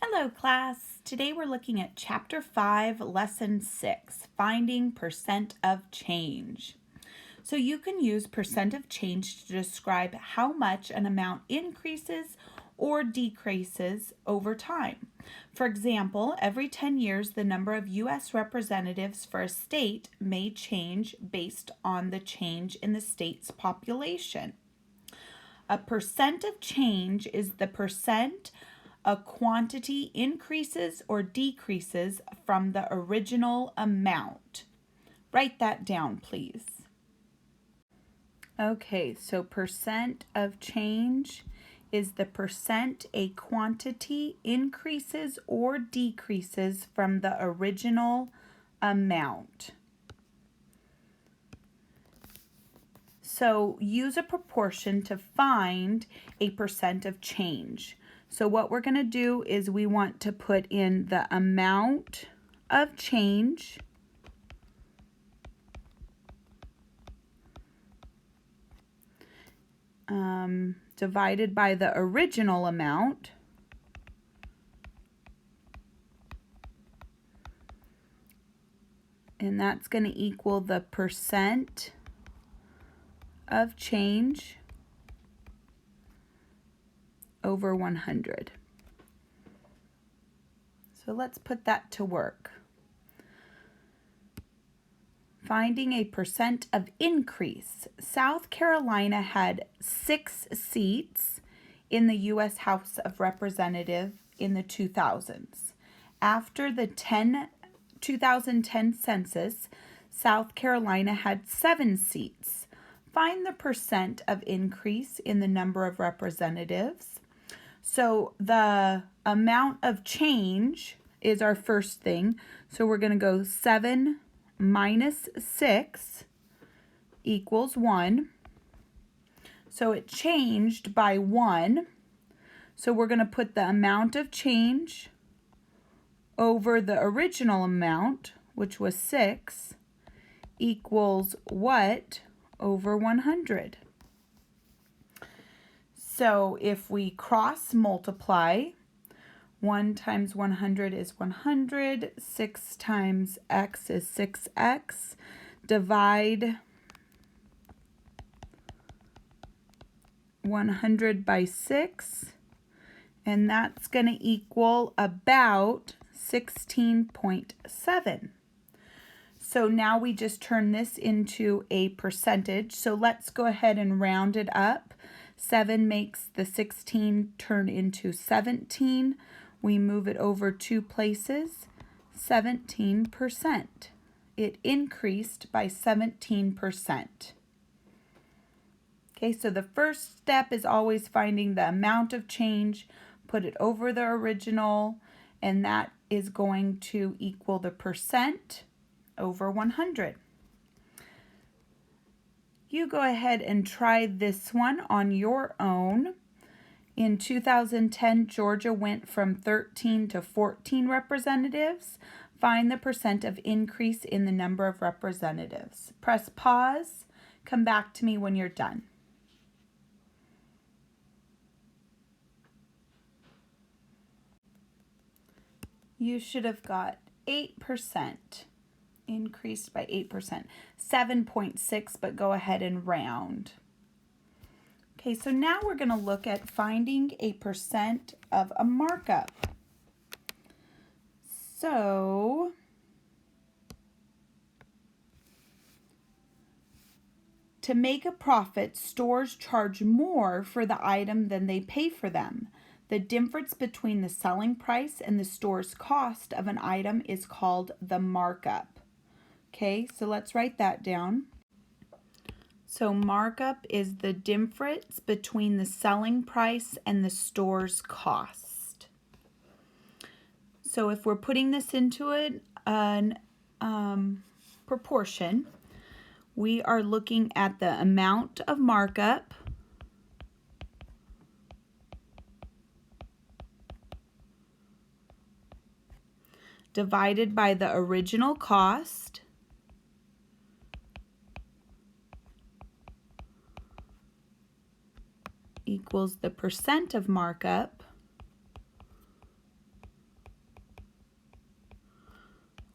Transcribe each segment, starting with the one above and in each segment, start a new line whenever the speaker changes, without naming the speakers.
Hello class, today we're looking at Chapter 5, Lesson 6, Finding Percent of Change. So you can use percent of change to describe how much an amount increases or decreases over time. For example, every 10 years the number of U.S. representatives for a state may change based on the change in the state's population. A percent of change is the percent a quantity increases or decreases from the original amount. Write that down, please. Okay, so percent of change is the percent a quantity increases or decreases from the original amount. So use a proportion to find a percent of change. So what we're going to do is we want to put in the amount of change divided by the original amount. And that's going to equal the percent of change over 100. So let's put that to work. Finding a percent of increase. South Carolina had 6 seats in the U.S. House of Representatives in the 2000s. After the 2010 census, South Carolina had 7 seats. Find the percent of increase in the number of representatives. So the amount of change is our first thing. So we're going to go 7 minus 6 equals 1. So it changed by 1. So we're going to put the amount of change over the original amount, which was 6, equals what over 100? So if we cross multiply, 1 times 100 is 100, 6 times x is 6x, divide 100 by 6, and that's going to equal about 16.7. So now we just turn this into a percentage. So let's go ahead and round it up. 7 makes the 16 turn into 17. We move it over 2 places, 17%. It increased by 17%. Okay, so the first step is always finding the amount of change, put it over the original, and that is going to equal the percent over 100. You go ahead and try this one on your own. In 2010, Georgia went from 13 to 14 representatives. Find the percent of increase in the number of representatives. Press pause. Come back to me when you're done. You should have got 8%. Increased by 8%. 7.6, but go ahead and round. Okay, so now we're going to look at finding a percent of a markup. So to make a profit, stores charge more for the item than they pay for them. The difference between the selling price and the store's cost of an item is called the markup. Okay, so let's write that down. So markup is the difference between the selling price and the store's cost. So if we're putting this into an proportion, we are looking at the amount of markup divided by the original cost equals the percent of markup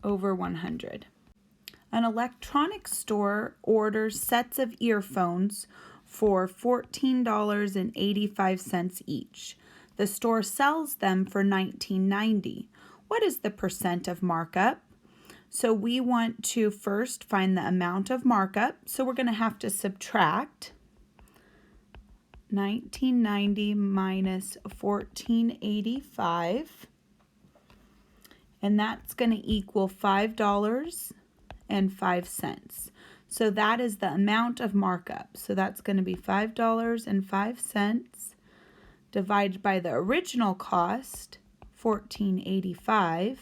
over 100. An electronics store orders sets of earphones for $14.85 each. The store sells them for $19.90. What is the percent of markup? So we want to first find the amount of markup. So we're going to have to subtract $19.90 minus $14.85. And that's going to equal $5.05. So that is the amount of markup. So that's going to be $5.05 divided by the original cost, $14.85,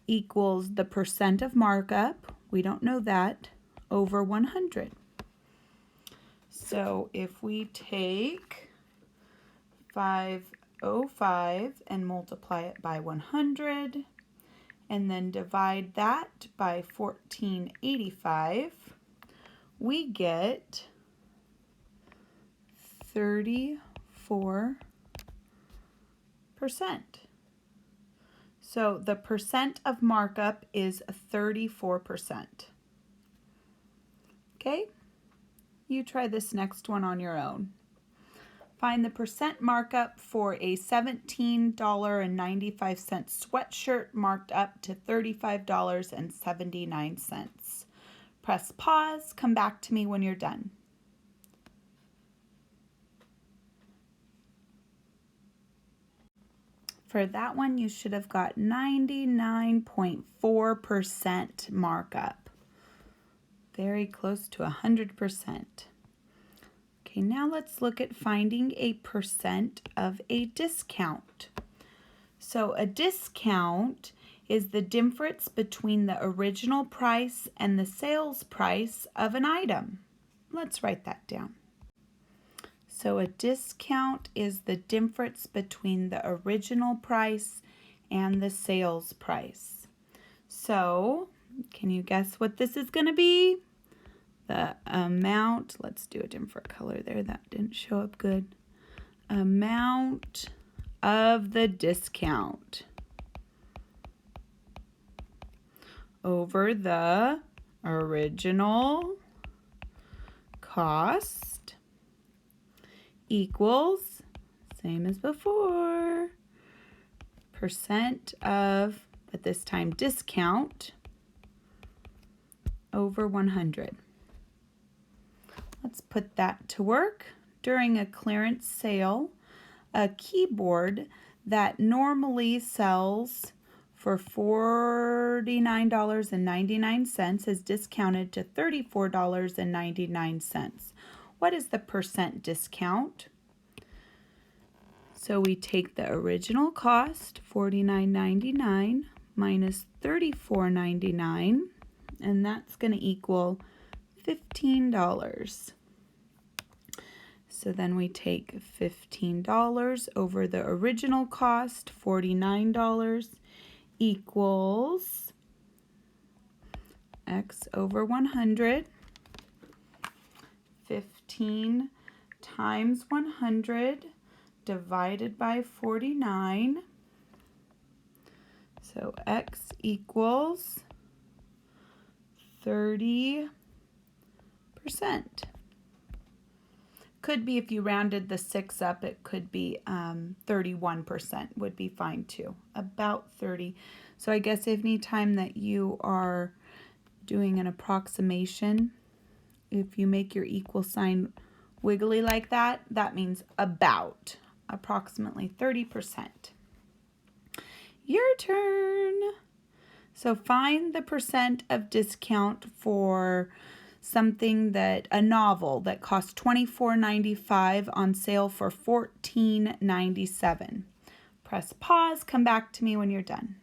equals the percent of markup, we don't know that, over 100. So if we take 505 and multiply it by 100, and then divide that by 1485, we get 34%. So the percent of markup is 34%. Okay, you try this next one on your own. Find the percent markup for a $17.95 sweatshirt marked up to $35.79. Press pause, come back to me when you're done. For that one, you should have got 99.4% markup. Very close to 100%. Okay, now let's look at finding a percent of a discount. So a discount is the difference between the original price and the sales price of an item. Let's write that down. So a discount is the difference between the original price and the sales price. So, can you guess what this is going to be? The amount, let's do a different color there, that didn't show up good. Amount of the discount over the original cost equals, same as before, percent of, but this time discount, over 100. Let's put that to work. During a clearance sale, a keyboard that normally sells for $49.99 is discounted to $34.99. What is the percent discount? So we take the original cost, $49.99, minus $34.99, and that's going to equal $15. So then we take $15 over the original cost, $49, equals X over 100. 15 times 100 divided by 49. So X equals 30%. Could be, if you rounded the 6 up, it could be 31% would be fine too. About 30. So I guess any time that you are doing an approximation, if you make your equal sign wiggly like that, that means about, approximately 30%. Your turn. So find the percent of discount for something that, a novel that costs $24.95 on sale for $14.97. Press pause, come back to me when you're done.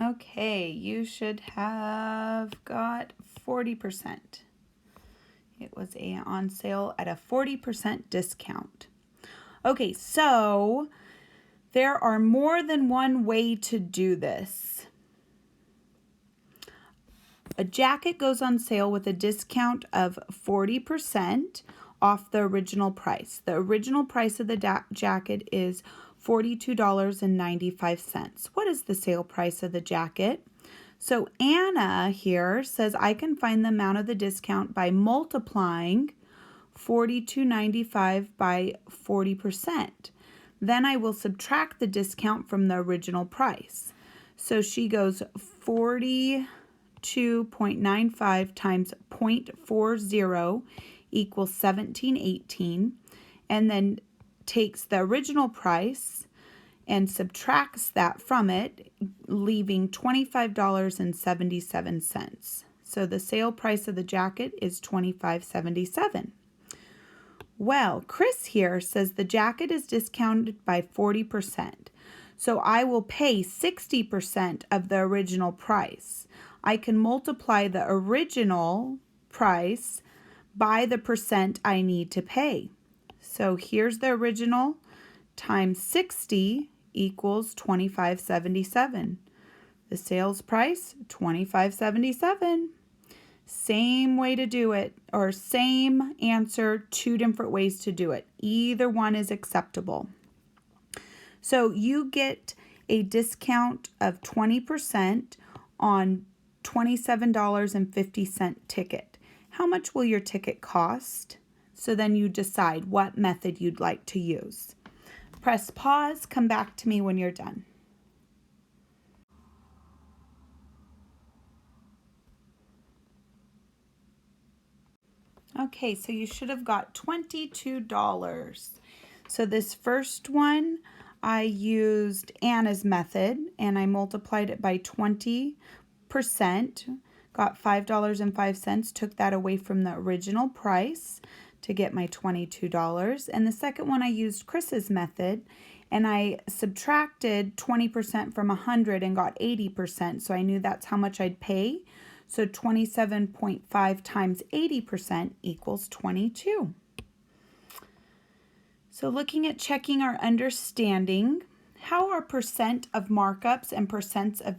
Okay, you should have got 40%. It was on sale at a 40% discount. Okay, so there are more than one way to do this. A jacket goes on sale with a discount of 40% off the original price. The original price of the jacket is $42.95. What is the sale price of the jacket? So Anna here says I can find the amount of the discount by multiplying $42.95 by 40%. Then I will subtract the discount from the original price. So she goes 42.95 times 0.40 equals 17.18, and then takes the original price and subtracts that from it, leaving $25.77. So the sale price of the jacket is $25.77. Well, Chris here says the jacket is discounted by 40%. So I will pay 60% of the original price. I can multiply the original price by the percent I need to pay. So here's the original times 60 equals $25.77. The sales price, $25.77. Same way to do it, or same answer, two different ways to do it. Either one is acceptable. So you get a discount of 20% on $27.50 ticket. How much will your ticket cost? So then you decide what method you'd like to use. Press pause, come back to me when you're done. Okay, so you should have got $22. So this first one, I used Anna's method and I multiplied it by 20%, got $5.05, took that away from the original price to get my $22. And the second one I used Chris's method and I subtracted 20% from 100 and got 80%, so I knew that's how much I'd pay. So 27.5 times 80% equals 22. So looking at checking our understanding, how are percent of markups and percents of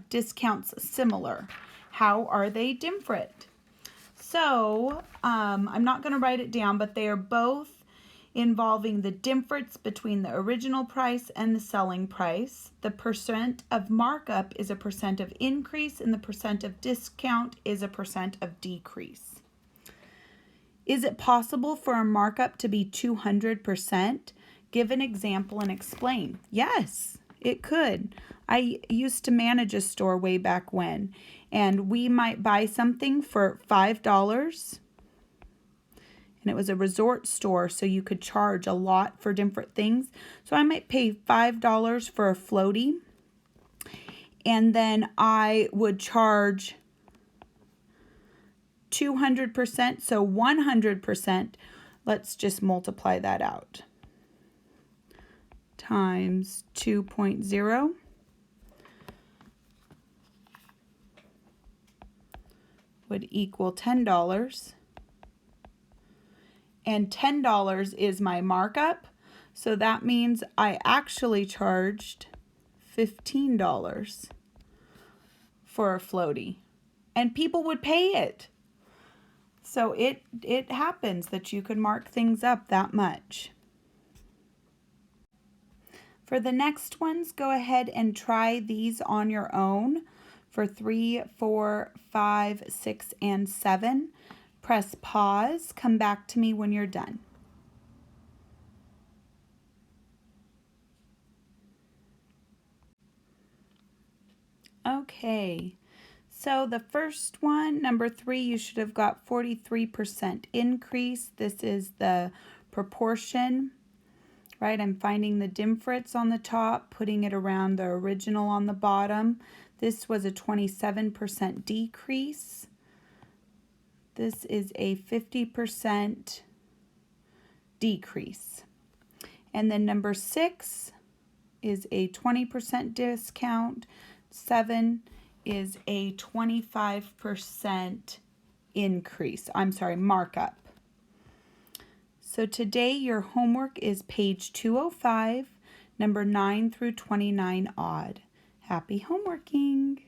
discounts similar? How are they different? So I'm not going to write it down, but they are both involving the difference between the original price and the selling price. The percent of markup is a percent of increase, and the percent of discount is a percent of decrease. Is it possible for a markup to be 200%? Give an example and explain. Yes, it could. I used to manage a store way back when, and we might buy something for $5. And it was a resort store, so you could charge a lot for different things. So I might pay $5 for a floaty, and then I would charge 200%, so 100%. Let's just multiply that out. Times 2.0 would equal $10. And $10 is my markup, so that means I actually charged $15 for a floaty, and people would pay it. So it happens that you can mark things up that much. For the next ones, go ahead and try these on your own for 3, 4, 5, 6, and 7. Press pause, come back to me when you're done. Okay, so the first one, number 3, you should have got 43% increase. This is the proportion, right? I'm finding the difference on the top, putting it around the original on the bottom. This was a 27% decrease. This is a 50% decrease. And then number 6 is a 20% discount. 7 is a 25% increase. Markup. So today your homework is page 205, number 9 through 29 odd. Happy homeworking.